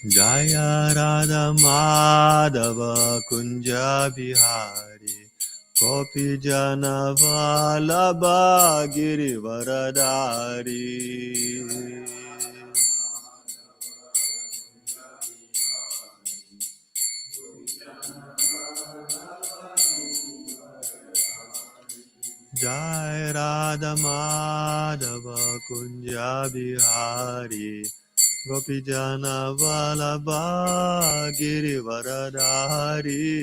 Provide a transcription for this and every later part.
Jaya Radha Madhava Kunja Bihari Gopi Jana Vallabha Girivaradari Jai Radha Madhava Kunja Bihari Gopi Jana Vallabha Girivaradari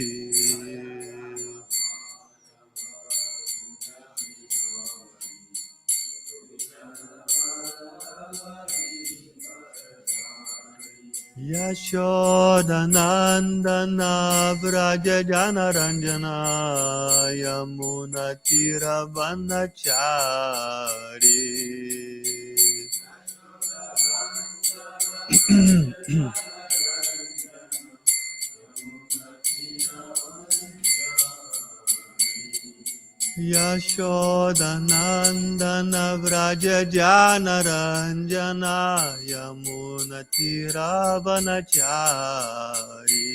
Yashoda Nandana Vraja Jana Ranjana Yamuna Tira Vanachari Yashoda Nandana Vraja Jana Ranjana Yamuna Tira Vanachari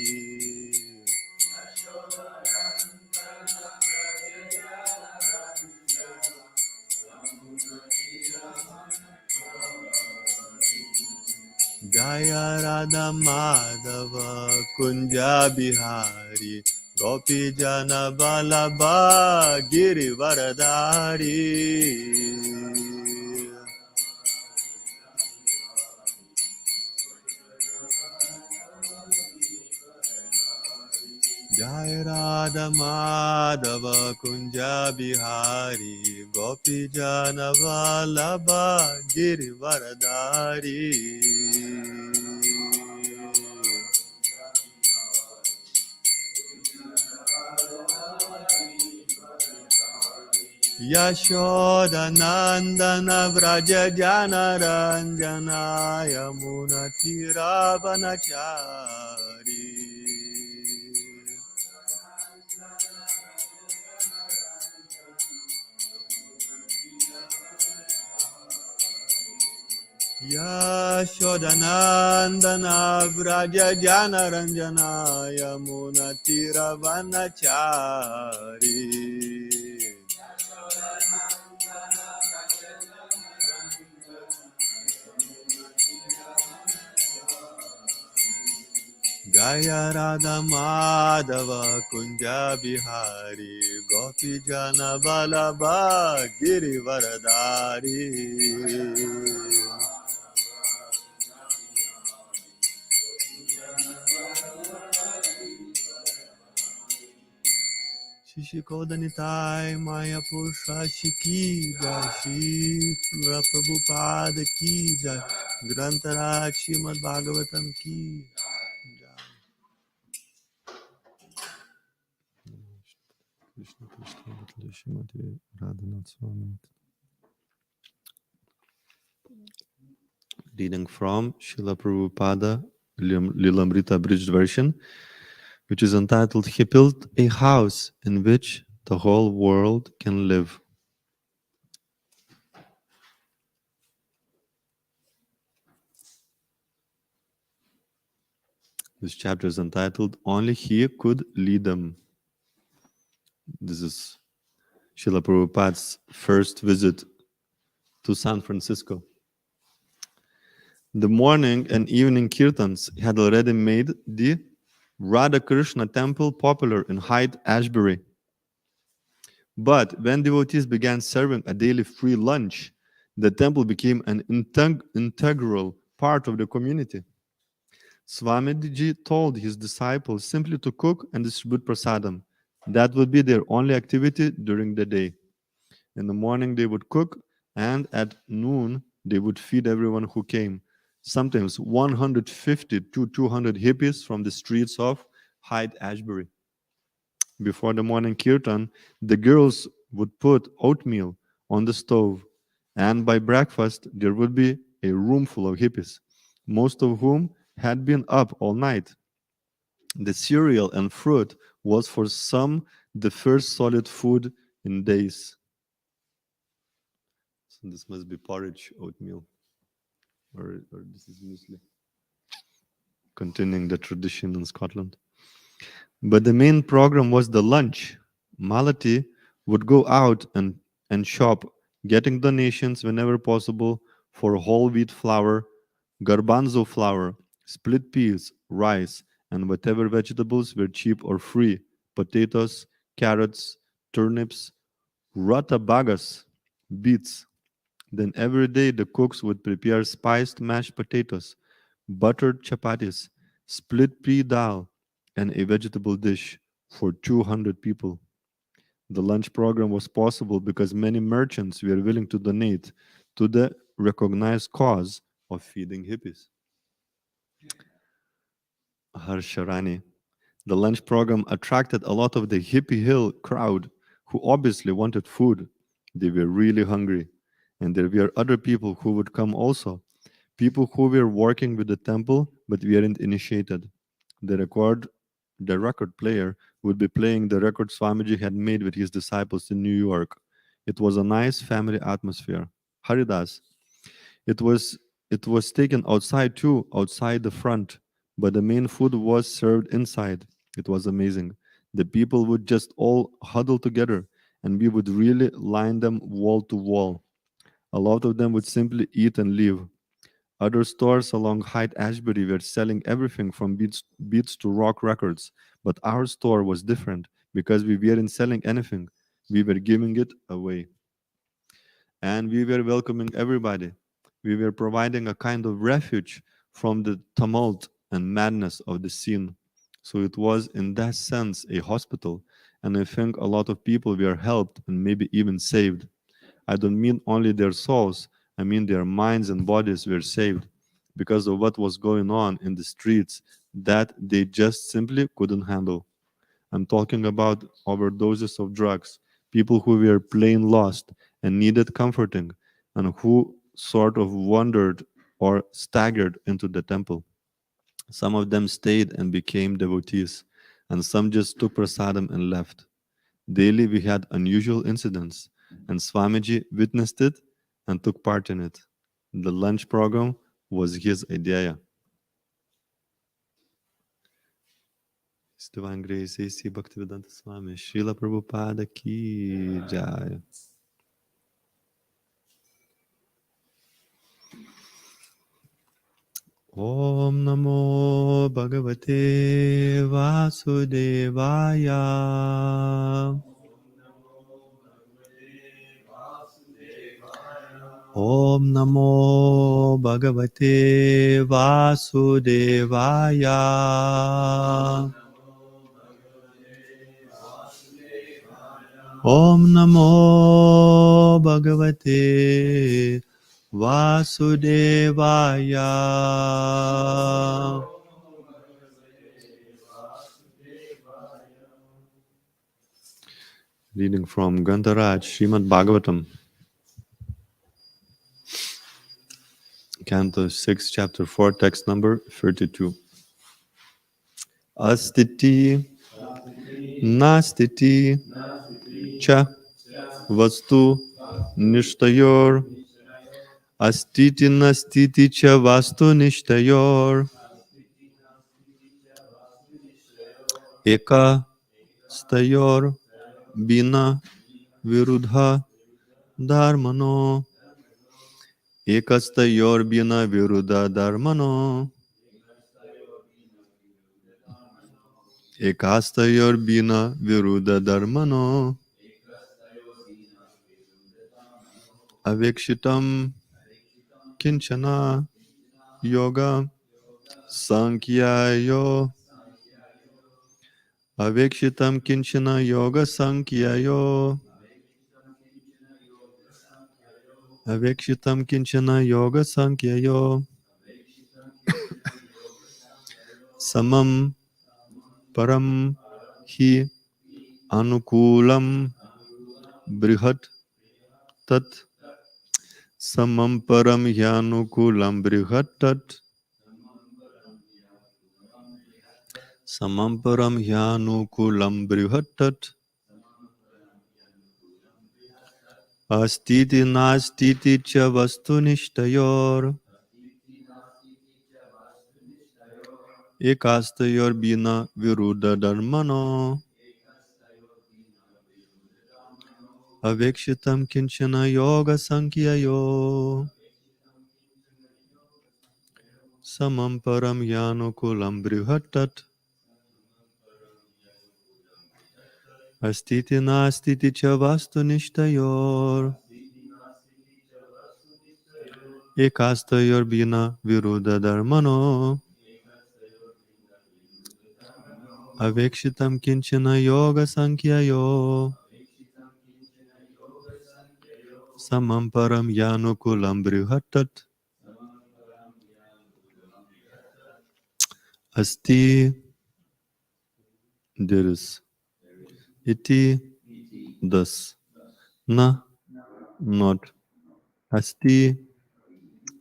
Gaya Radha Madhava Kunja Bihari Gopi Jana Vallabha Girivaradari Jai Radha Madhava Kunja Bihari Gopi Jana Vallabha Girivaradari Yashoda Nandana Vraja Jana Ranjana Yamuna Tira Vanachari Yashodanandana Vraja Jana Ranjana Yamuna Tira Vanachari Gaya Radha Madhava Kunja Bihari Gopi Jana Vallabha Girivaradari Shishikodanithai Maya Purusha Shiki Jai Shri Prabhupada Ki Jai Grantara Srimad Bhagavatam Ki Jai Krishna Krishna Srimati Radhanath Swami. Reading from Srila Prabhupada Lilamrita Abridged Version, which is entitled He Built a House in Which the Whole World Can Live. This chapter is entitled Only He Could Lead Them. This is Srila Prabhupada's first visit to San Francisco. The morning and evening kirtans had already made the Radha Krishna temple popular in Haight-Ashbury. But when devotees began serving a daily free lunch, the temple became an integral part of the community. Swamiji told his disciples simply to cook and distribute prasadam. That would be their only activity during the day. In the morning they would cook, and at noon they would feed everyone who came. Sometimes 150 to 200 hippies from the streets of Haight-Ashbury. Before the morning kirtan, the girls would put oatmeal on the stove, and by breakfast there would be a room full of hippies, most of whom had been up all night. The cereal and fruit was for some the first solid food in days. So this must be porridge, oatmeal, or this is muesli. continuing the tradition in Scotland. But the main program was the lunch. Malati would go out and shop, getting donations whenever possible for whole wheat flour, garbanzo flour, split peas, rice, and whatever vegetables were cheap or free: potatoes, carrots, turnips, rutabagas, beets. Then every day the cooks would prepare spiced mashed potatoes, buttered chapatis, split pea dal, and a vegetable dish for 200 people. The lunch program was possible because many merchants were willing to donate to the recognized cause of feeding hippies. Harsharani. The lunch program attracted a lot of the hippie hill crowd who obviously wanted food. They were really hungry. And there were other people who would come also. People who were working with the temple but weren't initiated. The record the record player would be playing the record Swamiji had made with his disciples in New York. It was a nice family atmosphere. Haridas. It was it was taken outside too, outside the front, but the main food was served inside. It was amazing. The people would just all huddle together and we would really line them wall to wall. A lot of them would simply eat and leave. Other stores along Hyde Ashbury were selling everything from beats to rock records, but our store was different because we weren't selling anything. We were giving it away. And we were welcoming everybody. We were providing a kind of refuge from the tumult and madness of the scene. So it was, in that sense, a hospital, and I think a lot of people were helped and maybe even saved. I don't mean only their souls, I mean their minds and bodies were saved because of what was going on in the streets that they just simply couldn't handle. I'm talking about overdoses of drugs, people who were plain lost and needed comforting, and who sort of wandered or staggered into the temple. Some of them stayed and became devotees, and some just took prasadam and left. Daily we had unusual incidents, and Swamiji witnessed it and took part in it. The lunch program was his idea. His divine grace, A.C. Bhaktivedanta Swami, Srila Prabhupada ki jai. Om Namo Bhagavate Vasudevaya. Om Namo Bhagavate Vasudevaya. Om Namo Bhagavate Vasudevaya. Reading from Gandharaj, Srimad Bhagavatam, Canto 6, Chapter 4, text number 32. Astiti, nastiti, cha, vastu, nishtayor, astiti, nastiti, cha, vastu, nishtayor, eka, stayor, bina, virudha, dharmano, ekastayor, bina, virudha, dharmano, ekastayor, bina, virudha, dharmano, avekshitam, kinchana, yoga, sankyayo, avekshitam, kinchana, yoga, sankyayo, avekshitam, kinchana, yoga, sankyayo, samam, param, hi, anukulam, brihat, tat, samam, param, hi, anukulam, brihat, tat, samam, param, hi, anukulam, brihat, tat, astiti, nastiti, cha, vastu, nishtayor, Ekastayorbina viruddha dharmano avekshitam kinchana yoga sankyayo samam param yanukulam brihattat astiti nastiti cha vastu nishtayor ekastayorbina viruddha dharmano avekshitam kinchana yoga sankyayo samam param yanukulam brihattat asti, there is, iti, thus, na, not, asti,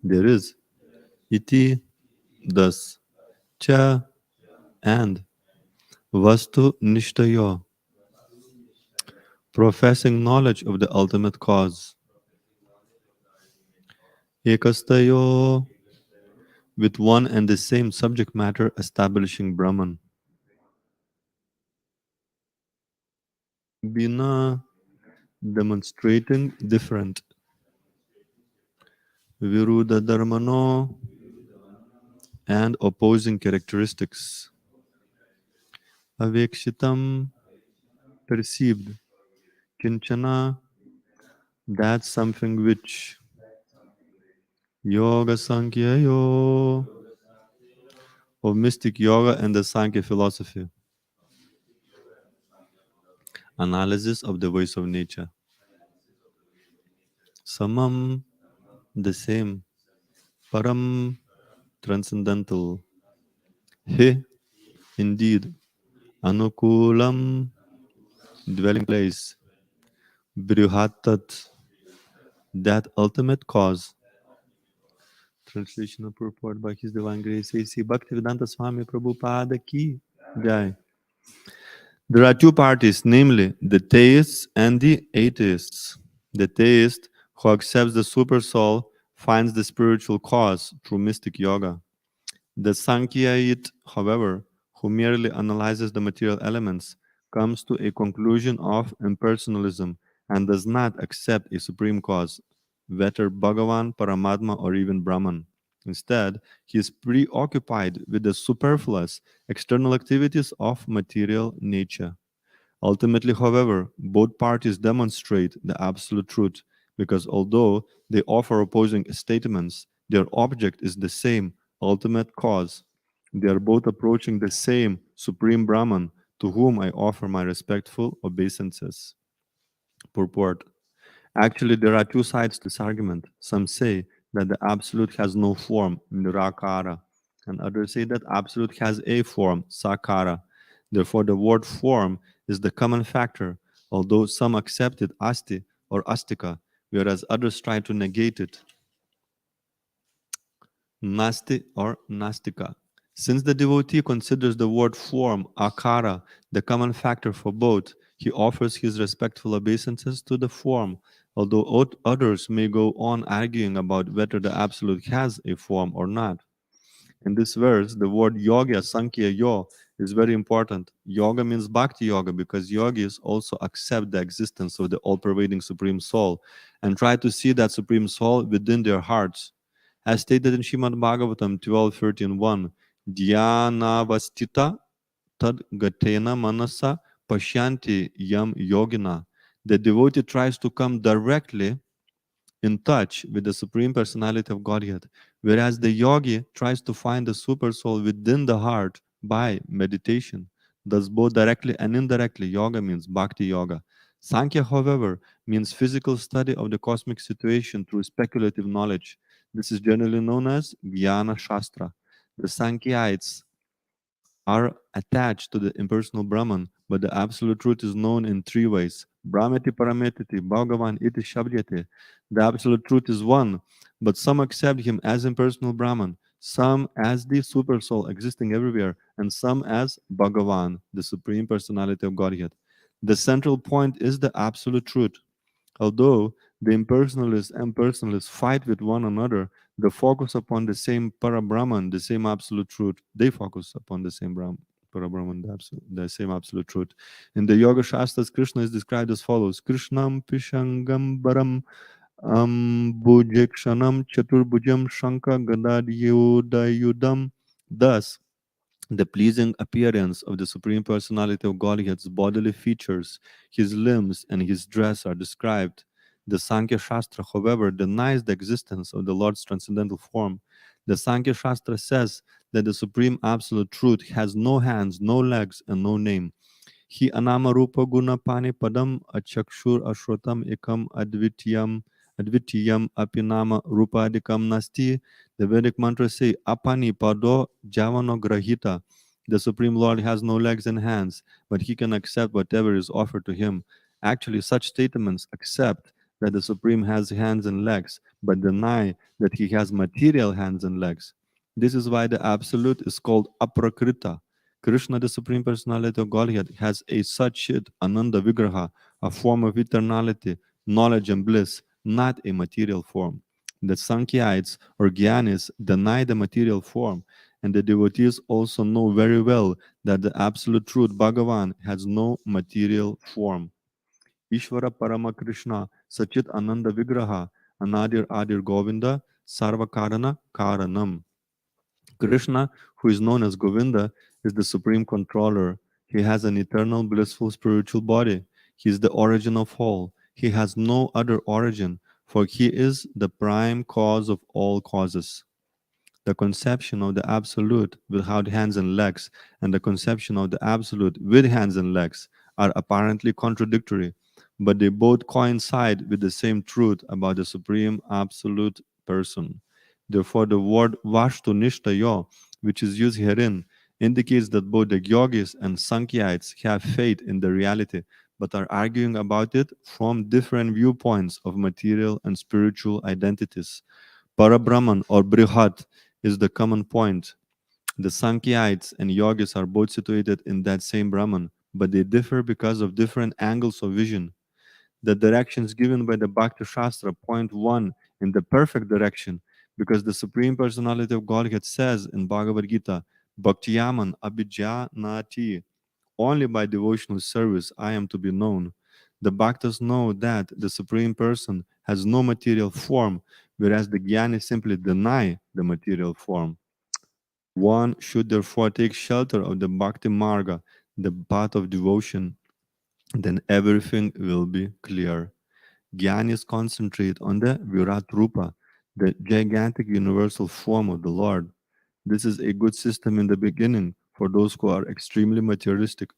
there is, iti, thus, cha, and, vastu nishtayo, professing knowledge of the ultimate cause, ekastayo, with one and the same subject matter establishing Brahman, bina, demonstrating different, viruddha dharmano, and opposing characteristics, avekshitam, perceived, kinchana, that's something which yoga sankhya yo of mystic yoga and the Sankhya philosophy, analysis of the voice of nature, samam, the same, param, transcendental, he, indeed, anukulam, dwelling place, brihatat, that ultimate cause. Translation of purport by His Divine Grace A.C. Bhaktivedanta Swami Prabhupada ki jai. There are two parties, namely the theists and the atheists. The theist, who accepts the super soul, finds the spiritual cause through mystic yoga. The Sankhyaite, however, who merely analyzes the material elements, comes to a conclusion of impersonalism and does not accept a supreme cause, whether Bhagavan, Paramatma, or even Brahman. Instead, he is preoccupied with the superfluous external activities of material nature. Ultimately, however, both parties demonstrate the absolute truth because although they offer opposing statements, their object is the same ultimate cause. They are both approaching the same Supreme Brahman to whom I offer my respectful obeisances. Purport. Actually, there are two sides to this argument. Some say that the Absolute has no form, nirakara, and others say that Absolute has a form, sakara. Therefore, the word form is the common factor, although some accept it asti or astika, whereas others try to negate it, nasti or nastika. Since the devotee considers the word form, akara, the common factor for both, he offers his respectful obeisances to the form, although others may go on arguing about whether the Absolute has a form or not. In this verse, the word yoga, sankhya, yo, is very important. Yoga means bhakti yoga because yogis also accept the existence of the all-pervading Supreme Soul and try to see that Supreme Soul within their hearts. As stated in Srimad Bhagavatam 12:13:1, Dhyanavastita tad gatena manasa pashyanti yam yogina. The devotee tries to come directly in touch with the Supreme Personality of Godhead, whereas the yogi tries to find the super soul within the heart by meditation. Thus, both directly and indirectly, yoga means bhakti yoga. Sankhya, however, means physical study of the cosmic situation through speculative knowledge. This is generally known as Jnana Shastra. The Sankhyites are attached to the impersonal Brahman, but the absolute truth is known in three ways. Brahmati Parametiti, Bhagavan iti Shabdyate. The absolute truth is one, but some accept him as impersonal Brahman, some as the super soul existing everywhere, and some as Bhagavan, the supreme personality of Godhead. The central point is the absolute truth. Although the impersonalists and personalists fight with one another, The focus upon the same Parabrahman, the same absolute truth. They focus upon the same Parabrahman, the same absolute truth. In the Yoga Shastras, Krishna is described as follows: Krishnam Pishangambaram Bhujekshanam Chaturbhujam Shanka Gadadhyudayudam. Thus, the pleasing appearance of the Supreme Personality of Godhead's bodily features, his limbs, and his dress are described. The Sankhya Shastra, however, denies the existence of the Lord's transcendental form. The Sankhya Shastra says that the Supreme Absolute Truth has no hands, no legs, and no name. He anama rupa guna pani padam achakshur ashrotam ekam advitiyam apinama rupadikam nasti. The Vedic mantras say apani pado javano grahita. The Supreme Lord has no legs and hands, but he can accept whatever is offered to him. Actually, such statements accept that the Supreme has hands and legs, but deny that he has material hands and legs. This is why the Absolute is called aprakrita. Krishna, the Supreme Personality of Godhead, has a Satchit Ananda Vigraha, a form of eternality, knowledge, and bliss, not a material form. The Sankhyaites or Gyanis deny the material form, and the devotees also know very well that the Absolute Truth, Bhagavan, has no material form. Ishvara Parama Krishna, Sachit Ananda Vigraha, Anadir Adir Govinda, Sarvakarana Karanam. Krishna, who is known as Govinda, is the supreme controller. He has an eternal, blissful spiritual body. He is the origin of all. He has no other origin, for he is the prime cause of all causes. The conception of the Absolute without hands and legs and the conception of the Absolute with hands and legs are apparently contradictory, but they both coincide with the same truth about the Supreme Absolute Person. Therefore, the word Vashtunishtayo, which is used herein, indicates that both the yogis and Sankhyaites have faith in the reality, but are arguing about it from different viewpoints of material and spiritual identities. Parabrahman or Brihat is the common point. The Sankhyayites and yogis are both situated in that same Brahman, but they differ because of different angles of vision. The directions given by the Bhakti Shastra point one in the perfect direction, because the Supreme Personality of Godhead says in Bhagavad Gita, Bhaktiyaman abhijanati, only by devotional service I am to be known. The Bhaktas know that the Supreme Person has no material form, whereas the Jnani simply deny the material form. One should therefore take shelter of the Bhakti Marga, the path of devotion, then everything will be clear. Jnanis concentrate on the Virat Rupa, the gigantic universal form of the Lord. This is a good system in the beginning for those who are extremely materialistic.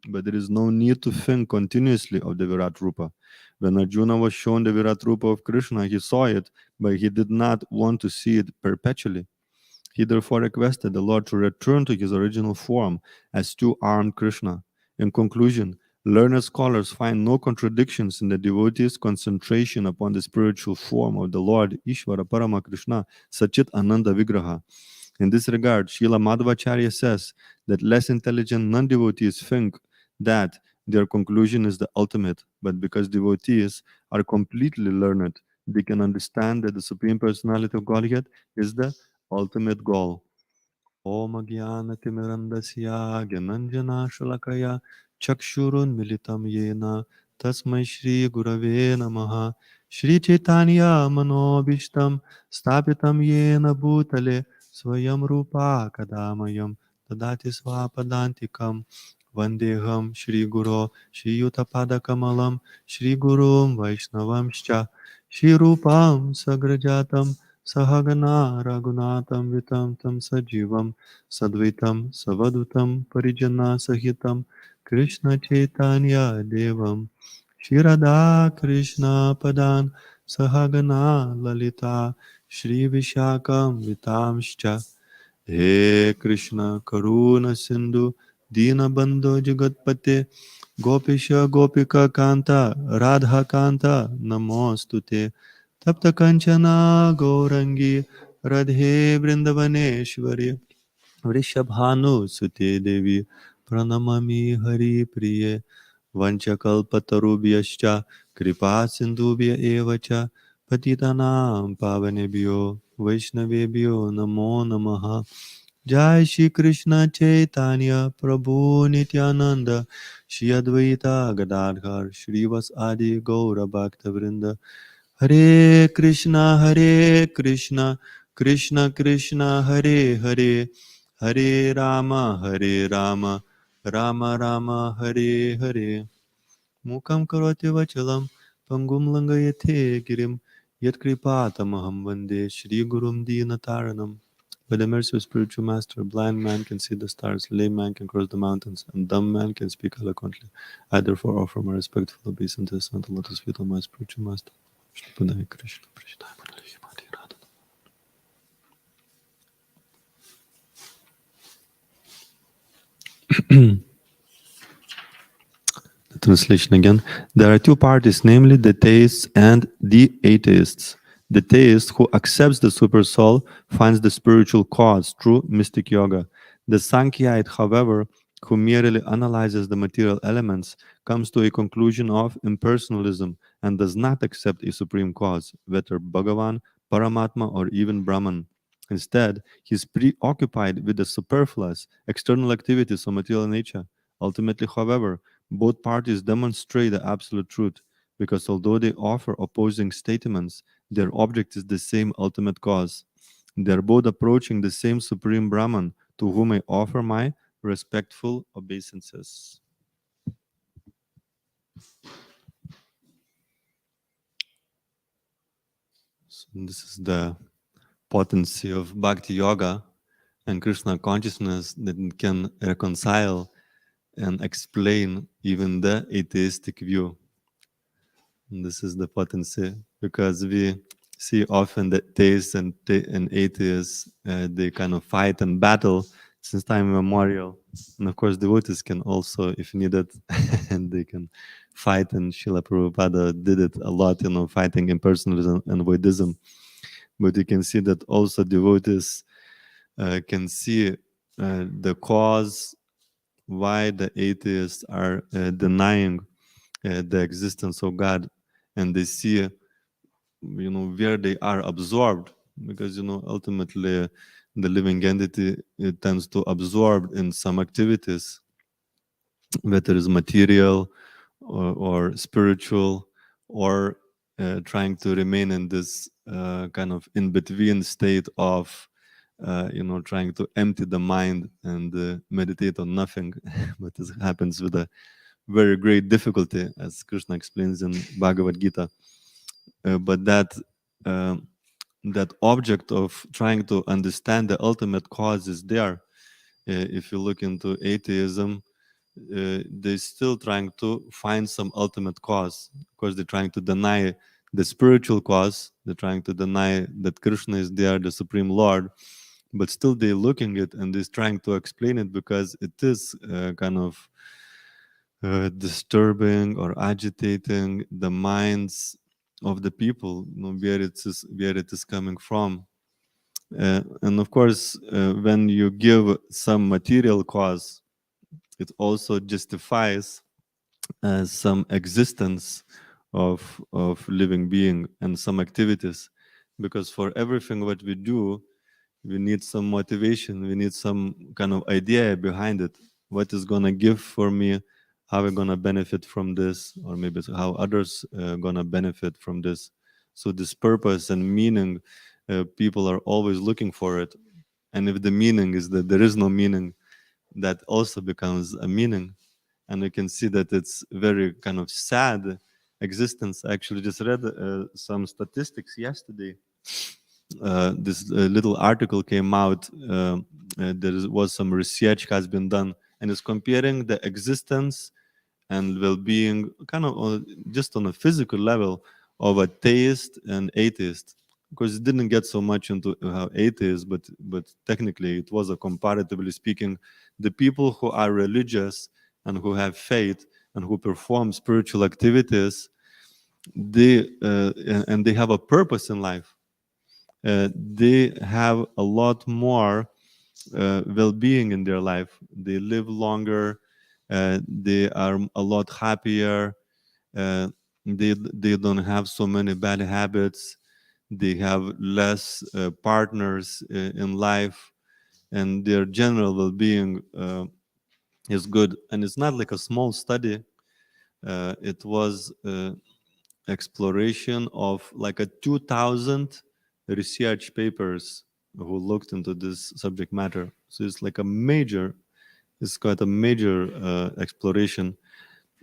But there is no need to think continuously of the Virat Rupa. When Arjuna was shown the Virat Rupa of Krishna, he saw it, but he did not want to see it perpetually. He therefore requested the Lord to return to his original form as two-armed Krishna. In conclusion, learned scholars find no contradictions in the devotee's concentration upon the spiritual form of the Lord Ishvara Parama Krishna Sachit Ananda Vigraha. In this regard, Srila Madhvacharya says that less intelligent non-devotees think that their conclusion is the ultimate, but because devotees are completely learned, they can understand that the Supreme Personality of Godhead is the ultimate goal. Om Agyanatimirandasya Gyananjana Shalakaya Chakshurun Militam Yena Tasmai Shri Gurave Namaha Shri Chaitanya Manobishtam Stapitam Yena Bhutale Swayam Rupa Kadamayam Tadati Swapadantikam Vandeham Shri Guru Shri Yutapada Kamalam Shri Gurum Vaishnavamscha Shri Rupam Sagrajatam Sahagana Raghunatam Vitam Tam Sajivam Sadvaitam Savadutam Parijana Sahitam Krishna Chaitanya Devam Shirada Krishna Padan Sahagana Lalita Shri Vishakam Vitamscha He Krishna Karuna Sindhu Dinabandho Jagatpate Gopisha Gopika Kanta Radha Kanta Namostute Tapta Kanchana Gaurangi Radhe Vrindavaneshwari Vrishabhanu Sute Devi Pranamami Hari Priye Vanchakalpatarubhyascha Kripa Sindhubhya Evacha Patitanam Pavanebhyo Vaishnavebhyo Namo Namaha. Jai Shri Krishna Chaitanya Prabhu Nityananda Shri Advaita Gadadhar Shrivas Adi Gaura Bhakta Vrinda. Hare Krishna Krishna Krishna Hare Hare, Hare Rama Rama Rama Hare Hare. Mukam karoti vachalam pangum langayate girim yat kripatamaham vande Shri Gurum Dinataranam. By the mercy of spiritual master, a blind man can see the stars, lame man can cross the mountains, and dumb man can speak eloquently. I therefore offer my respectful obeisance unto the lotus feet of my spiritual master. Shri Krishna, Krishna, The translation again. There are two parties, namely the theists and the atheists. The theist who accepts the super soul finds the spiritual cause through mystic yoga. The Sankhyaite, however, who merely analyzes the material elements, comes to a conclusion of impersonalism and does not accept a supreme cause, whether Bhagavan, Paramatma, or even Brahman. Instead, he is preoccupied with the superfluous external activities of material nature. Ultimately, however, both parties demonstrate the absolute truth, because although they offer opposing statements, their object is the same ultimate cause. They are both approaching the same Supreme Brahman, to whom I offer my respectful obeisances. So this is the potency of Bhakti Yoga and Krishna consciousness, that it can reconcile and explain even the atheistic view. And this is the potency, because we see often that theists and atheists, they kind of fight and battle since time immemorial. And of course, devotees can also, if needed, and they can fight. And Srila Prabhupada did it a lot, fighting impersonalism and Vaidism. But you can see that also devotees can see the cause why the atheists are denying the existence of God, and they see, where they are absorbed, because ultimately the living entity, it tends to absorb in some activities, whether it's material or spiritual, or trying to remain in this kind of in-between state of trying to empty the mind and meditate on nothing. But this happens with a very great difficulty, as Krishna explains in Bhagavad Gita. But uh, that object of trying to understand the ultimate cause is there. If you look into atheism, they're still trying to find some ultimate cause. Of course, they're trying to deny the spiritual cause. They're trying to deny that Krishna is there, the Supreme Lord. But still, they're looking at it and they're trying to explain it, because it is kind of disturbing or agitating the minds of the people, where it is coming from. And of course, when you give some material cause, it also justifies some existence of living being and some activities, because for everything what we do, we need some motivation, we need some kind of idea behind it. What is going to give for me, how we're going to benefit from this, or maybe how others going to benefit from this. So this purpose and meaning, people are always looking for it. And if the meaning is that there is no meaning, that also becomes a meaning. And you can see that it's very kind of sad existence. I actually just read some statistics yesterday. This little article came out. There was some research has been done, and it's comparing the existence and well-being, kind of just on a physical level, of a theist and atheist. Because it didn't get so much into how atheist, but technically it was a comparatively speaking, the people who are religious and who have faith and who perform spiritual activities, they and they have a purpose in life. They have a lot more well-being in their life. They live longer. They are a lot happier. They don't have so many bad habits. they have less partners in life, and their general well-being is good. And it's not like a small study. It was exploration of like a 2000 research papers who looked into this subject matter. So it's like a major, it's quite a major exploration.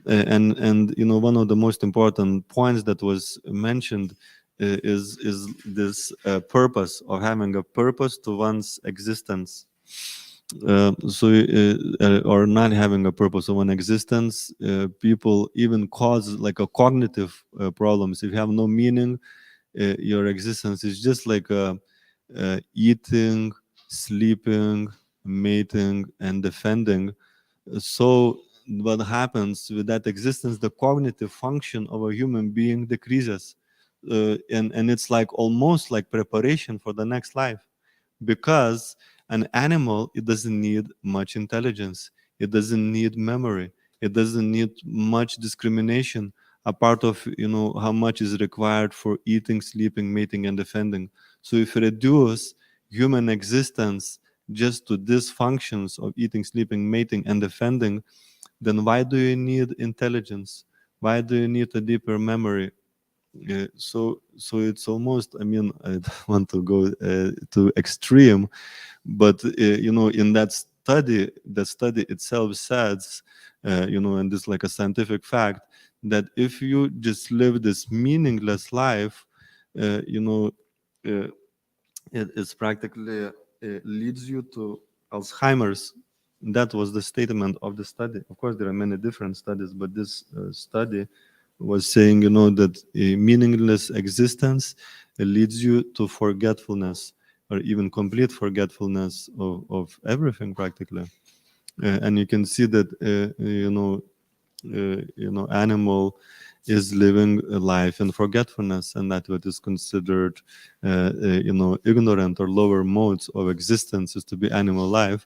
And you know, one of the most important points that was mentioned is this purpose, of having a purpose to one's existence. Or not having a purpose of an existence, people even cause like a cognitive problems. If you have no meaning, your existence is just like eating, sleeping, mating, and defending. So what happens with that existence? The cognitive function of a human being decreases, and it's like almost like preparation for the next life, because an animal, it doesn't need much intelligence, it doesn't need memory, it doesn't need much discrimination, a part of, you know, how much is required for eating, sleeping, mating, and defending. So if you reduce human existence just to these functions of eating, sleeping, mating, and defending, then why do you need intelligence? Why do you need a deeper memory? So it's almost, I mean, I don't want to go to extreme, but you know, in that study, the study itself says, you know, and this is like a scientific fact, that if you just live this meaningless life, you know, uh, it's practically leads you to Alzheimer's. That was the statement of the study. Of course, there are many different studies, but this study was saying, you know, that a meaningless existence leads you to forgetfulness, or even complete forgetfulness of everything practically. And you can see that, you know, animal is living a life in forgetfulness, and that what is considered, you know, ignorant or lower modes of existence is to be animal life,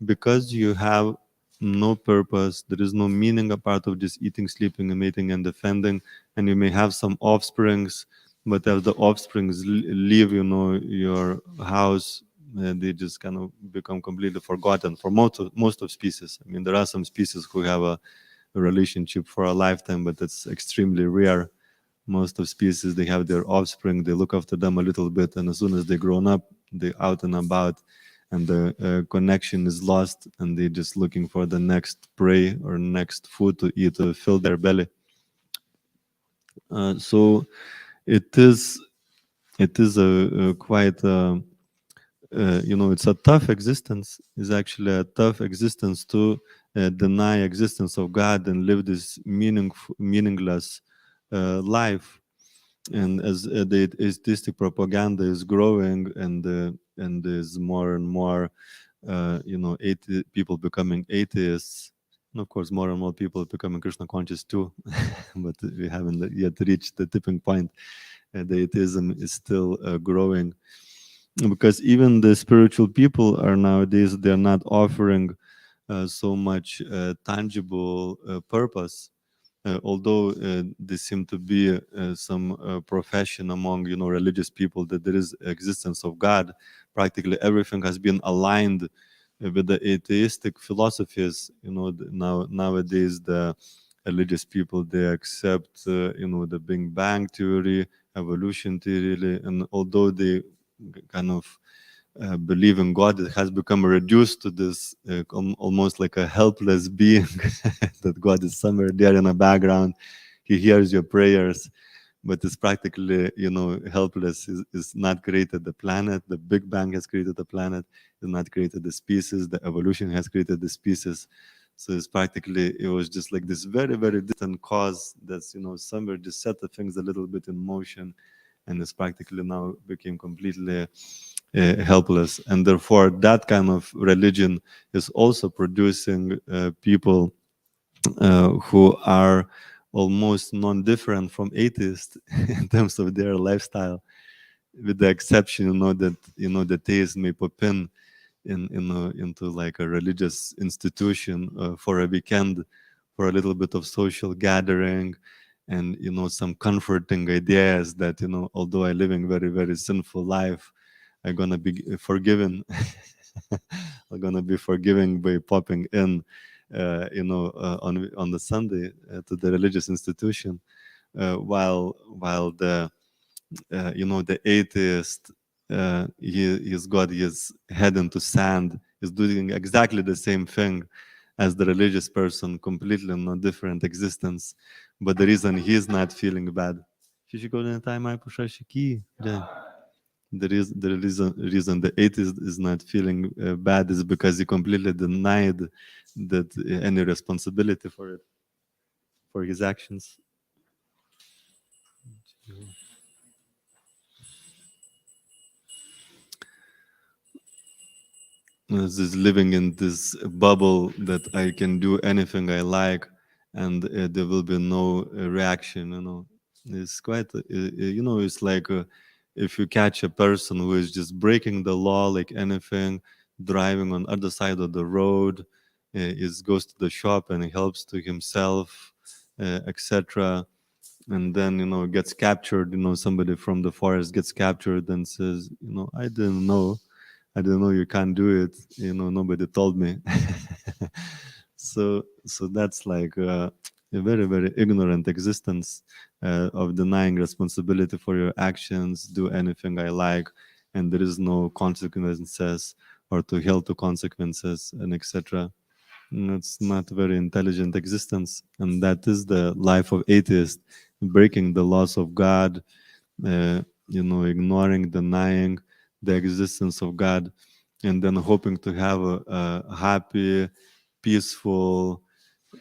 because you have no purpose, there is no meaning apart of just eating, sleeping, and mating and defending. And you may have some offsprings, but as the offsprings leave, you know, your house, they just kind of become completely forgotten for most of species. I mean, there are some species who have a relationship for a lifetime, but it's extremely rare. Most of species, they have their offspring, they look after them a little bit, and as soon as they grown up, they out and about, and the connection is lost, and they're just looking for the next prey or next food to eat to fill their belly. So it is a quite you know, it's a tough existence. It's actually a tough existence to deny existence of God and live this meaningless life. And as the atheistic propaganda is growing, and there's more and more, you know, people becoming atheists, and of course more and more people becoming Krishna conscious too, but we haven't yet reached the tipping point. The atheism is still growing, because even the spiritual people are nowadays, they're not offering so much tangible purpose, although there seem to be some profession among, you know, religious people that there is existence of God. Practically everything has been aligned with the atheistic philosophies. You know, nowadays the religious people, they accept you know, the Big Bang theory, evolution theory, and although they kind of believe in God, it has become reduced to this almost like a helpless being, that God is somewhere there in the background. He hears your prayers, but it's practically, you know, helpless. Is not created the planet. The Big Bang has created the planet. It's not created the species. The evolution has created the species. So it's practically, it was just like this very, very distant cause that's, you know, somewhere just set the things a little bit in motion, and it's practically now became completely helpless. And therefore, that kind of religion is also producing people who are almost non-different from atheists in terms of their lifestyle, with the exception, you know, that, you know, the theists may pop into like a religious institution for a weekend, for a little bit of social gathering, and some comforting ideas that although I'm living very, very sinful life, I'm gonna be forgiven. I'm gonna be forgiving by popping in, on the Sunday to the religious institution, while the atheist, he's got his head into sand, is doing exactly the same thing as the religious person, completely in a different existence. But the reason he's not feeling bad, the reason the atheist is not feeling bad is because he completely denied that any responsibility for it, for his actions. This living in this bubble that I can do anything I like, and there will be no reaction. It's quite. It's like if you catch a person who is just breaking the law like anything, driving on other side of the road, is goes to the shop and he helps to himself, etc. And then gets captured. Somebody from the forest gets captured and says, I didn't know you can't do it. Nobody told me. So that's like a very, very ignorant existence of denying responsibility for your actions. Do anything I like, and there is no consequences or to hell to consequences and etc. It's not a very intelligent existence, and that is the life of atheist, breaking the laws of God, ignoring, denying the existence of God, and then hoping to have a happy, peaceful,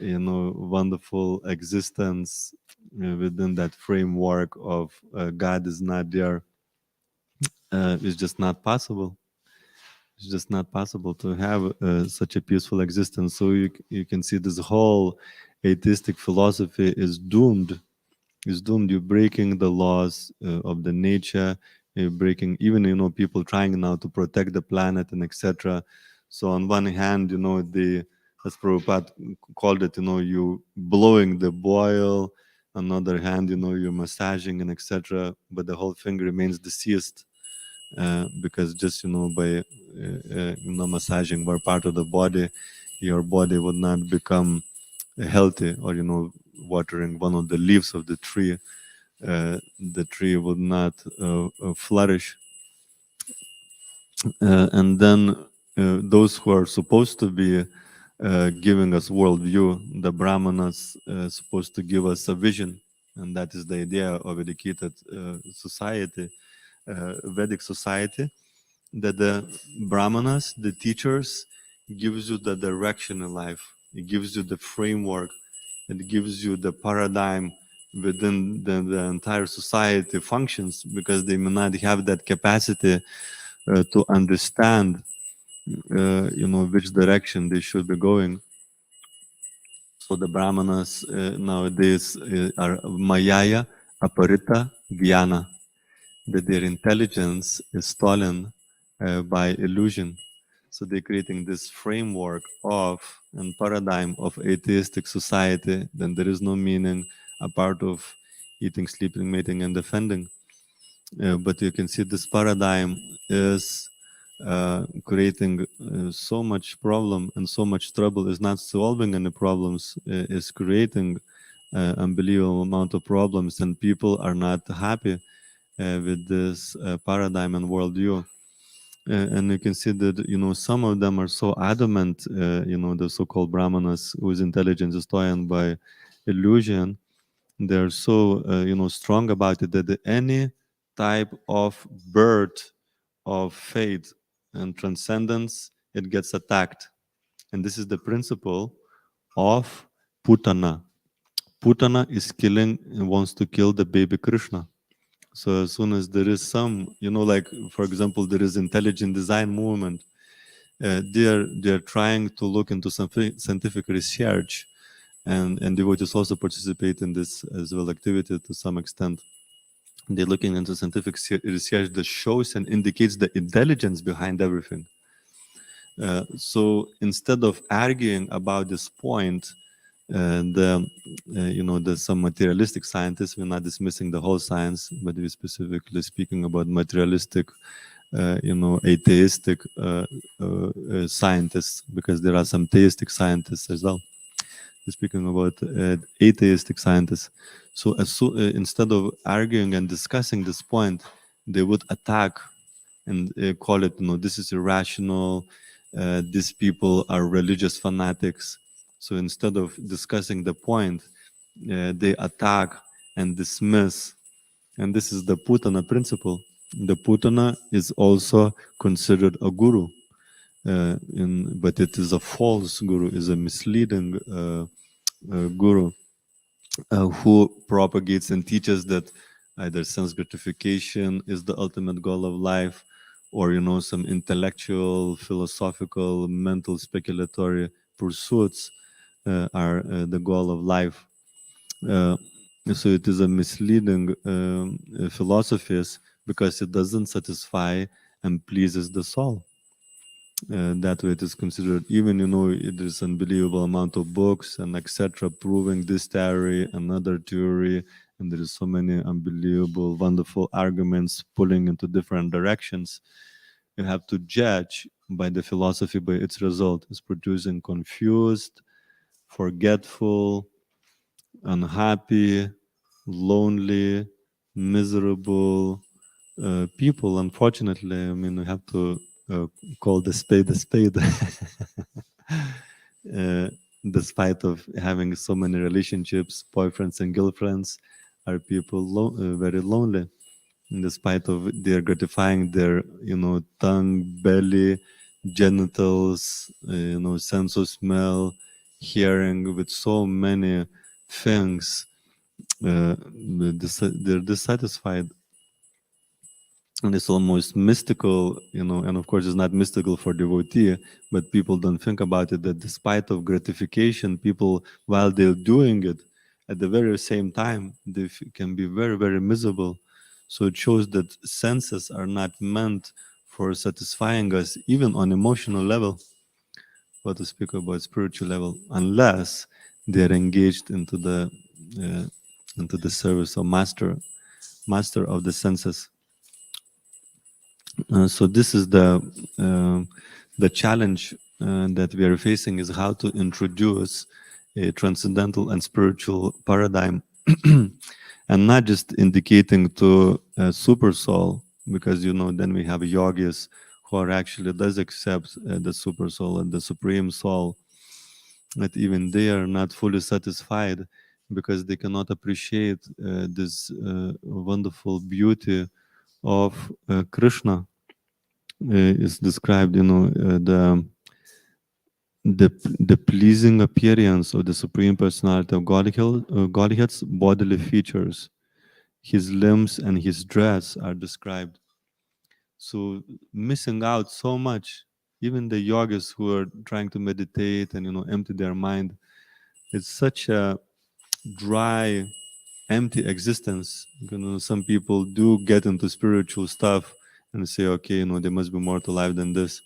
wonderful existence within that framework of God is not there. It's just not possible. It's just not possible to have such a peaceful existence. So you can see this whole atheistic philosophy is doomed. Is doomed. You're breaking the laws of the nature. You're breaking even people trying now to protect the planet and etc. So on one hand, as Prabhupada called it, you blowing the boil. On the other hand, you're massaging and etc. But the whole thing remains deceased because just by massaging one part of the body, your body would not become healthy, or watering one of the leaves of the tree, the tree would not flourish. And then those who are supposed to be giving us worldview, the brahmanas, supposed to give us a vision, and that is the idea of educated society, Vedic society, that the brahmanas, the teachers, gives you the direction in life. It gives you the framework. It gives you the paradigm within the entire society functions, because they may not have that capacity to understand, which direction they should be going. So the brahmanas nowadays are mayaya aparita jnana, that their intelligence is stolen by illusion. So they're creating this framework of and paradigm of atheistic society. Then there is no meaning apart of eating, sleeping, mating, and defending. But you can see this paradigm is creating so much problem and so much trouble. Is not solving any problems. Is creating unbelievable amount of problems, and people are not happy with this paradigm and worldview. And you can see that some of them are so adamant, the so-called brahmanas whose intelligence is stolen by illusion. They're so strong about it that any type of birth of faith and transcendence, it gets attacked. And this is the principle of Putana. Putana is killing and wants to kill the baby Krishna. So as soon as there is some, like for example, there is intelligent design movement, they're trying to look into some scientific research, and devotees also participate in this as well activity to some extent. They're looking into scientific research that shows and indicates the intelligence behind everything. So instead of arguing about this point, There's some materialistic scientists. We're not dismissing the whole science, but we're specifically speaking about materialistic, atheistic scientists, because there are some theistic scientists as well. We're speaking about atheistic scientists. So, instead of arguing and discussing this point, they would attack and call it, this is irrational. These people are religious fanatics. So instead of discussing the point, they attack and dismiss. And this is the Putana principle. The Putana is also considered a guru, but it is a false guru, is a misleading guru who propagates and teaches that either sense gratification is the ultimate goal of life, or some intellectual, philosophical, mental, speculatory pursuits are the goal of life. So it is a misleading philosophies, because it doesn't satisfy and pleases the soul. That way it is considered, even there's unbelievable amount of books and etc proving this theory, another theory, and there is so many unbelievable, wonderful arguments pulling into different directions. You have to judge by the philosophy, by its result. It's producing confused, forgetful, unhappy, lonely, miserable people. Unfortunately, I mean, we have to call the spade a spade. Despite of having so many relationships, boyfriends and girlfriends, are people very lonely. In despite of they're gratifying their tongue, belly, genitals, sense of smell, hearing, with so many things, they're dissatisfied. And it's almost mystical, and of course it's not mystical for devotee, but people don't think about it, that despite of gratification, people, while they're doing it, at the very same time, they can be very, very miserable. So it shows that senses are not meant for satisfying us, even on emotional level, what to speak about spiritual level, unless they're engaged into the service of master of the senses. So this is the challenge that we are facing, is how to introduce a transcendental and spiritual paradigm, and not just indicating to a super soul, because then we have yogis who are actually does accept the super soul and the supreme soul, but even they are not fully satisfied, because they cannot appreciate this wonderful beauty of Krishna. Is described, the pleasing appearance of the Supreme Personality of Godhead's bodily features. His limbs and his dress are described. So missing out so much, even the yogis who are trying to meditate and empty their mind, it's such a dry, empty existence. Some people do get into spiritual stuff and say, okay, there must be more to life than this.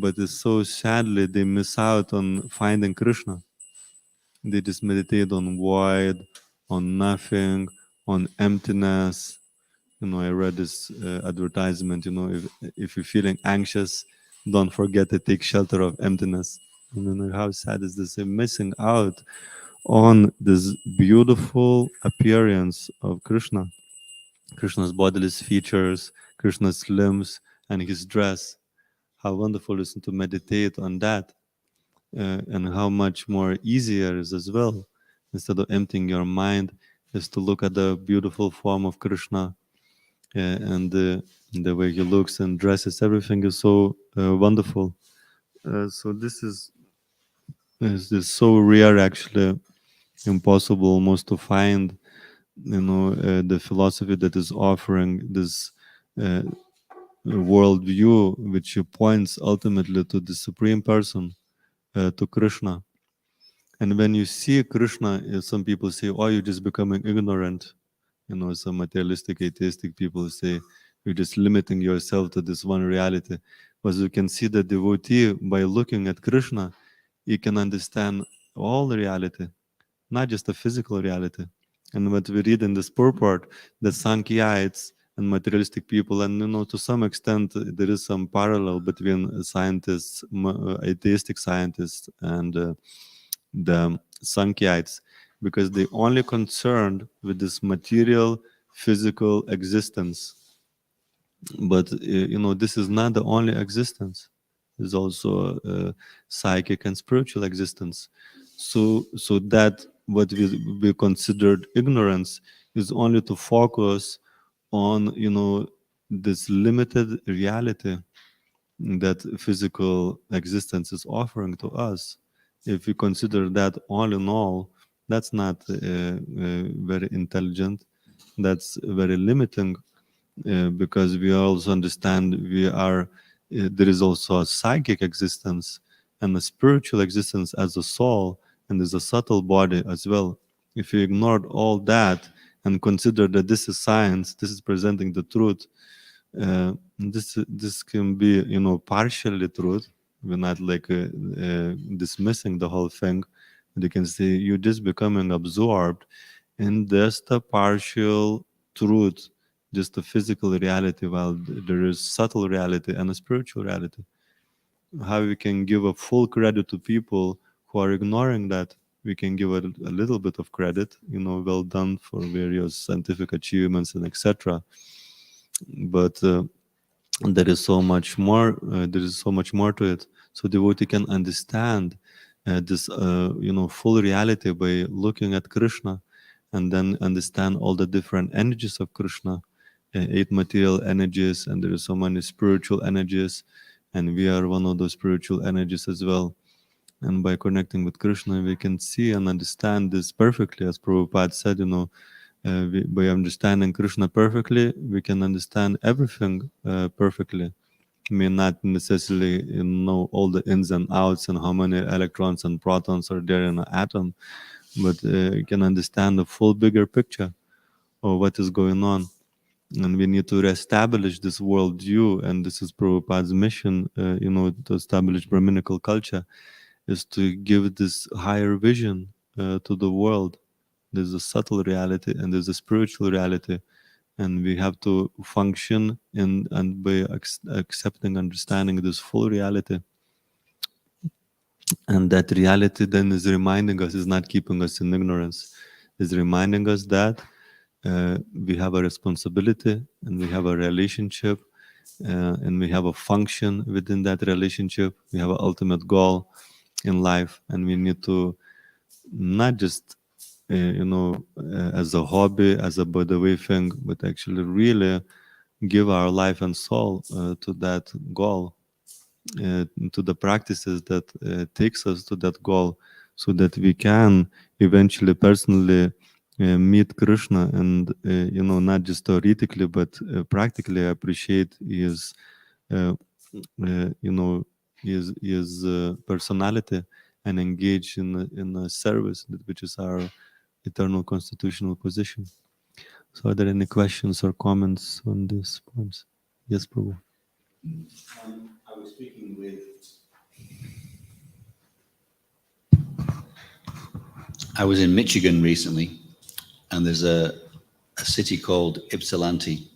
But it's so sadly they miss out on finding Krishna. They just meditate on void, on nothing, on emptiness. I read this advertisement. If you're feeling anxious, don't forget to take shelter of emptiness. How sad is this? They're missing out on this beautiful appearance of Krishna, Krishna's bodily features, Krishna's limbs, and his dress. How wonderful is to meditate on that, and how much more easier is as well, instead of emptying your mind, is to look at the beautiful form of Krishna, and the way he looks and dresses. Everything is so wonderful. So this is so rare, actually, impossible almost to find. The philosophy that is offering this uh, worldview, which points ultimately to the Supreme Person, to Krishna. And when you see Krishna, some people say, oh, you're just becoming ignorant. Some materialistic, atheistic people say, you're just limiting yourself to this one reality. But you can see the devotee, by looking at Krishna, he can understand all the reality, not just the physical reality. And what we read in this purport, the Sankhyayites and materialistic people, and to some extent there is some parallel between scientists, atheistic scientists, and the Sankhyayites, because they only concerned with this material, physical existence. But this is not the only existence. There's also psychic and spiritual existence. So that what we considered ignorance is only to focus on this limited reality that physical existence is offering to us. If we consider that all in all, that's not very intelligent. That's very limiting, because we also understand there is also a psychic existence and a spiritual existence as a soul, and there's a subtle body as well. If you ignored all that and consider that this is science, this is presenting the truth, this can be partially truth. We're not like dismissing the whole thing, but you can see you're just becoming absorbed in just a partial truth, just a physical reality, while there is subtle reality and a spiritual reality. How we can give a full credit to people who are ignoring that? We can give a little bit of credit, well done for various scientific achievements and etc. But there is so much more. There is so much more to it. So devotee can understand this, full reality by looking at Krishna, and then understand all the different energies of Krishna, 8 material energies, and there are so many spiritual energies, and we are one of those spiritual energies as well. And by connecting with Krishna, we can see and understand this perfectly, as Prabhupada said. By understanding Krishna perfectly, we can understand everything perfectly. May not necessarily know all the ins and outs and how many electrons and protons are there in an atom, but you can understand the full bigger picture of what is going on. And we need to reestablish this worldview, and this is Prabhupada's mission, to establish Brahminical culture, is to give this higher vision to the world. There's a subtle reality and there's a spiritual reality, and we have to function and by accepting, understanding this full reality. And that reality then is reminding us, is not keeping us in ignorance, is reminding us that we have a responsibility and we have a relationship, and we have a function within that relationship. We have an ultimate goal in life, and we need to not just as a hobby, as a by the way thing, but actually really give our life and soul to that goal, to the practices that takes us to that goal, so that we can eventually personally meet Krishna, and not just theoretically but practically appreciate his his personality, and engage in a service, which is our eternal constitutional position. So, are there any questions or comments on these points? Yes, Prabhu. I was speaking with. I was in Michigan recently, and there's a city called Ypsilanti,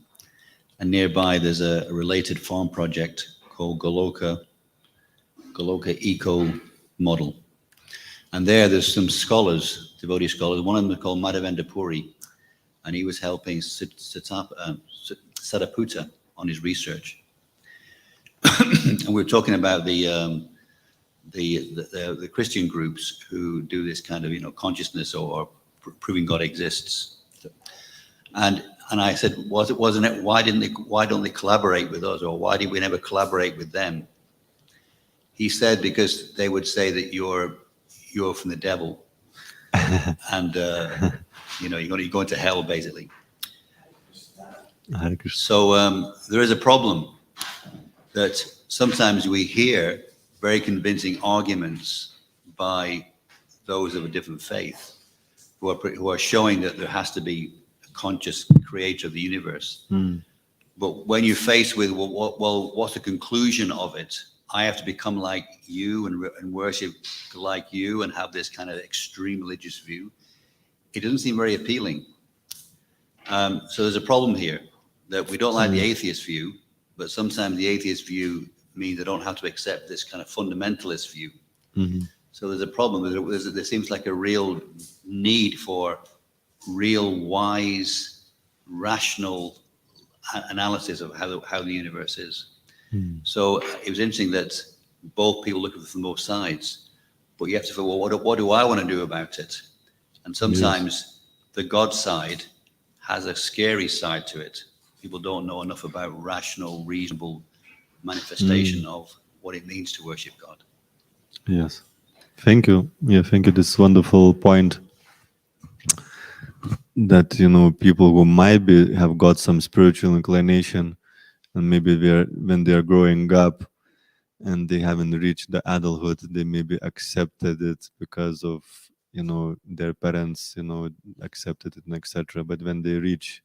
and nearby there's a related farm project called Goloka Eco Model. And there's some scholars, devotee scholars. One of them is called Madhavendra Puri, and he was helping Sadaputa on his research. And we were talking about the Christian groups who do this kind of consciousness or proving God exists. And I said, wasn't it? Why don't they collaborate with us, or why did we never collaborate with them? He said because they would say that you're from the devil, and you're going to hell basically. So there is a problem that sometimes we hear very convincing arguments by those of a different faith who are showing that there has to be a conscious creator of the universe. But when you're faced with, well, what's the conclusion of it? I have to become like you and worship like you and have this kind of extreme religious view. It doesn't seem very appealing. So there's a problem here that we don't like the atheist view, but sometimes the atheist view means they don't have to accept this kind of fundamentalist view. Mm-hmm. So there's a problem. There seems like a real need for real, wise, rational analysis of how the universe is. So it was interesting that both people look from both sides, but you have to feel, well, what do I want to do about it? And sometimes the God side has a scary side to it. People don't know enough about rational, reasonable manifestation of what it means to worship God. Yes. Thank you. Yeah, thank you. This wonderful point that people who might have got some spiritual inclination, and maybe when they are growing up and they haven't reached the adulthood, they maybe accepted it because of their parents accepted it and etc. But when they reach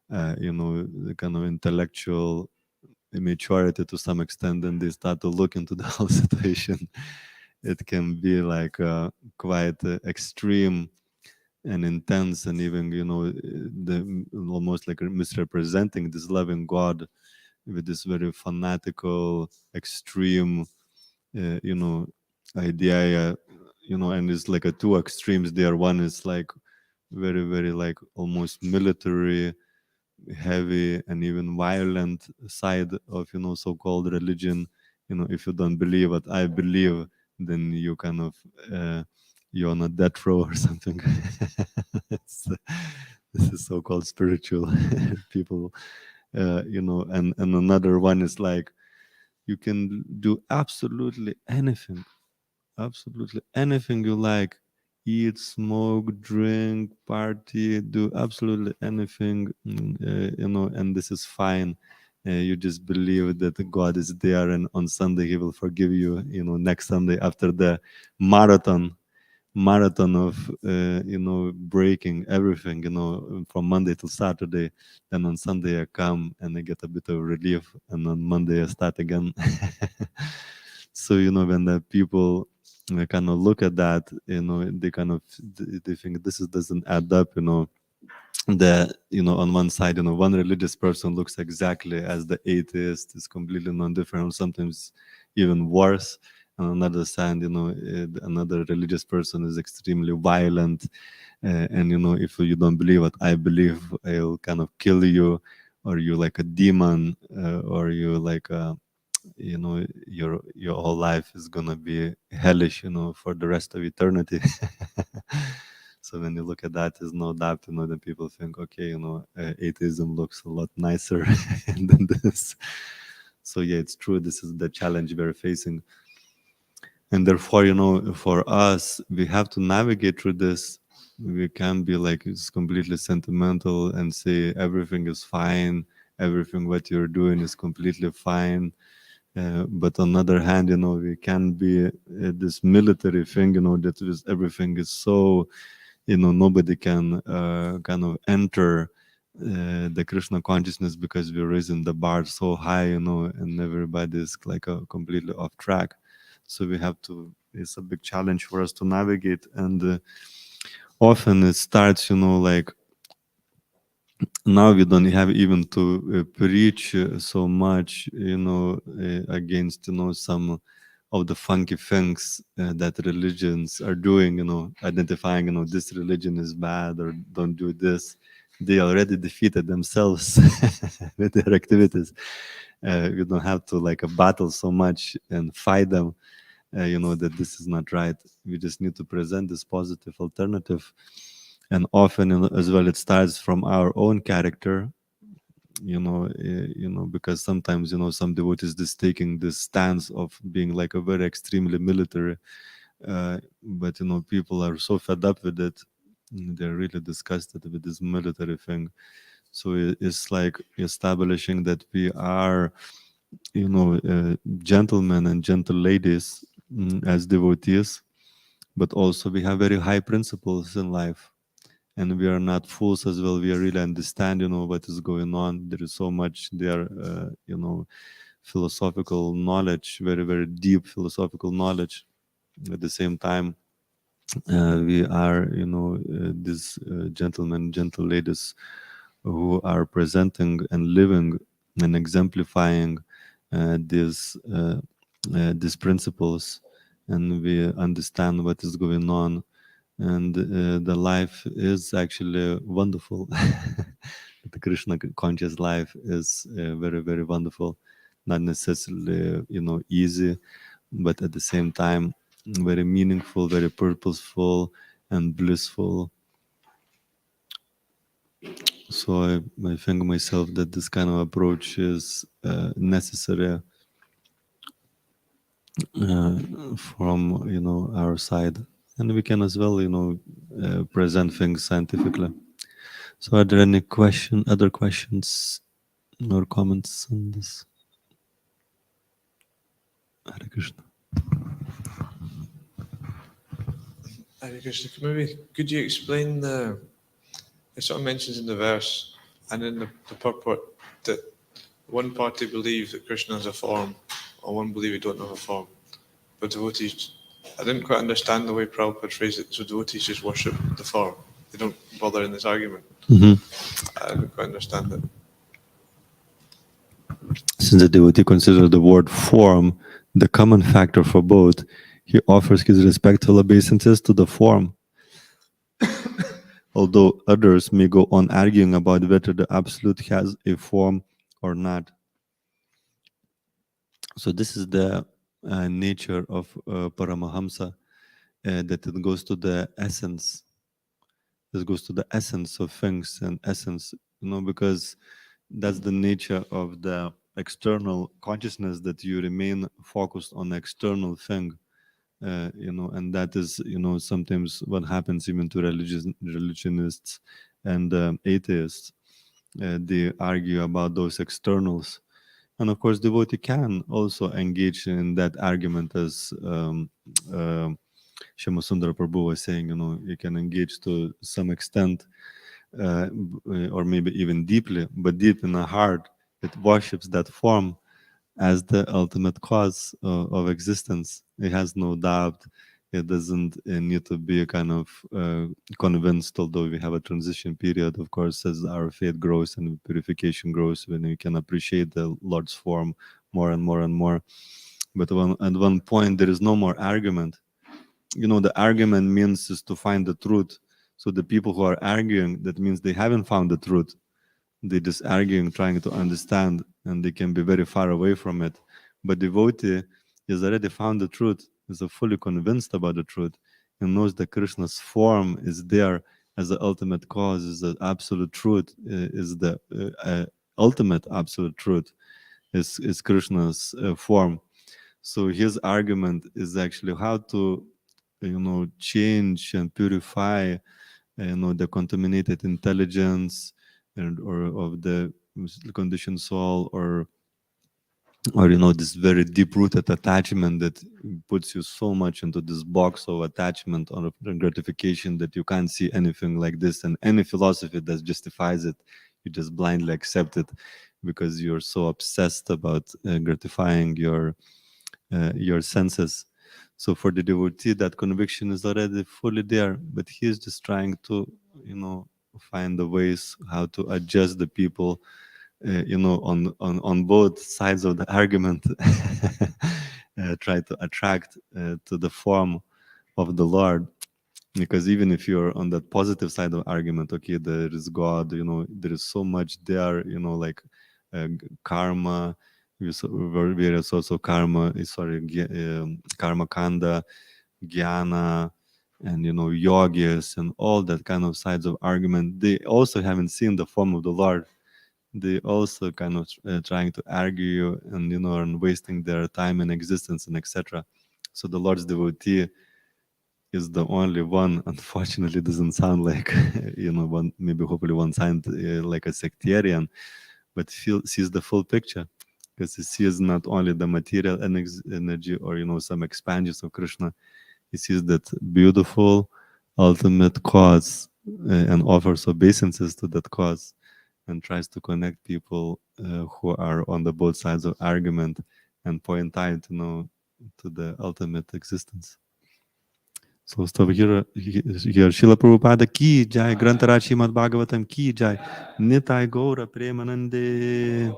the kind of intellectual maturity to some extent, then they start to look into the whole situation. It can be like quite extreme and intense, and even almost like misrepresenting this loving God with this very fanatical, extreme, idea. And it's like a two extremes there. One is like very, very like almost military, heavy, and even violent side of so-called religion. If you don't believe what I believe, then you kind of you're on a death row or something. This is so-called spiritual people, and another one is like you can do absolutely anything you like. Eat, smoke, drink, party, do absolutely anything, and this is fine. You just believe that God is there, and on Sunday He will forgive you. Next Sunday after the marathon of breaking everything, from Monday till Saturday. Then on Sunday I come and I get a bit of relief, and on Monday I start again. So when the people kind of look at that, they kind of they think this doesn't add up. On one side, one religious person looks exactly as the atheist, is completely non-different, or sometimes even worse. On another side, another religious person is extremely violent, and if you don't believe what I believe, I'll kind of kill you, or you're like a demon, or you like your whole life is gonna be hellish, for the rest of eternity. So when you look at that, there's no doubt, that people think, okay, atheism looks a lot nicer than this. So yeah, it's true. This is the challenge we're facing. And therefore, for us, we have to navigate through this. We can't be like it's completely sentimental and say everything is fine, everything what you're doing is completely fine. But on the other hand, we can be this military thing, that is, everything is so, nobody can kind of enter the Krishna consciousness because we're raising the bar so high, and everybody is like completely off track. So we have to, it's a big challenge for us to navigate. And often it starts, like now we don't have even to preach so much, against, some of the funky things that religions are doing, identifying, this religion is bad or don't do this. They already defeated themselves with their activities. We don't have to like battle so much and fight them, that this is not right. We just need to present this positive alternative. And often, as well, it starts from our own character, because sometimes, some devotees just taking this stance of being like a very extremely military, but people are so fed up with it, they're really disgusted with this military thing. So it's like establishing that we are, gentlemen and gentle ladies, as devotees, but also we have very high principles in life, and we are not fools as well. We really understand, what is going on. There is so much there, philosophical knowledge, very, very deep philosophical knowledge. At the same time, we are, these gentlemen, gentle ladies who are presenting and living and exemplifying these principles, and we understand what is going on, and the life is actually wonderful. The Krishna conscious life is very, very wonderful, not necessarily easy, but at the same time very meaningful, very purposeful and blissful. So I think myself that this kind of approach is necessary from our side, and we can as well present things scientifically. So are there any other questions or comments on this? Hare Krishna. Hare Krishna, could you explain it sort of mentions in the verse and in the purport that one party believe that Krishna has a form, or one believe he don't have a form. But devotees, I didn't quite understand the way Prabhupada phrased it, so devotees just worship the form. They don't bother in this argument. I didn't quite understand it. Since the devotee considers the word form the common factor for both, he offers his respectful obeisances to the form. Although others may go on arguing about whether the Absolute has a form or not. So this is the nature of Paramahamsa, that it goes to the essence. This goes to the essence of things and essence, because that's the nature of the external consciousness, that you remain focused on the external thing. And that is, sometimes what happens even to religionists and atheists. They argue about those externals. And of course, devotee can also engage in that argument, as Shyamasundara Prabhu was saying, you can engage to some extent, or maybe even deeply, but deep in the heart, it worships that form as the ultimate cause of existence. It has no doubt. It doesn't need to be kind of convinced, although we have a transition period, of course, as our faith grows and purification grows, when we can appreciate the Lord's form more and more and more. But at one point, there is no more argument. The argument means is to find the truth. So the people who are arguing, that means they haven't found the truth. They're just arguing, trying to understand, and they can be very far away from it. But devotee has already found the truth, is fully convinced about the truth, and knows that Krishna's form is there as the ultimate cause, is the absolute truth, is the ultimate absolute truth, is Krishna's form. So his argument is actually how to, change and purify, the contaminated intelligence or of the conditioned soul, or this very deep-rooted attachment that puts you so much into this box of attachment or gratification that you can't see anything like this, and any philosophy that justifies it, you just blindly accept it because you're so obsessed about gratifying your senses. So for the devotee, that conviction is already fully there, but he is just trying to, find the ways how to adjust the people, on both sides of the argument, try to attract to the form of the Lord. Because even if you're on that positive side of argument, okay, there is God, there is so much there, like karma, there is also karma, karma kanda, jnana, and yogis, and all that kind of sides of argument. They also haven't seen the form of the Lord. They also kind of trying to argue and and wasting their time and existence and etc. So the Lord's devotee is the only one, unfortunately, doesn't sound like one, maybe hopefully one sound like a sectarian, but sees the full picture, because he sees not only the material energy or some expansions of Krishna. He sees that beautiful ultimate cause and offers obeisances to that cause. and tries to connect people who are on the both sides of argument and point out, to the ultimate existence. So stop here. Srila Prabhupada ki jai, Grantaraj Srimad Bhagavatam ki jai, Nitai Gaura Premanande.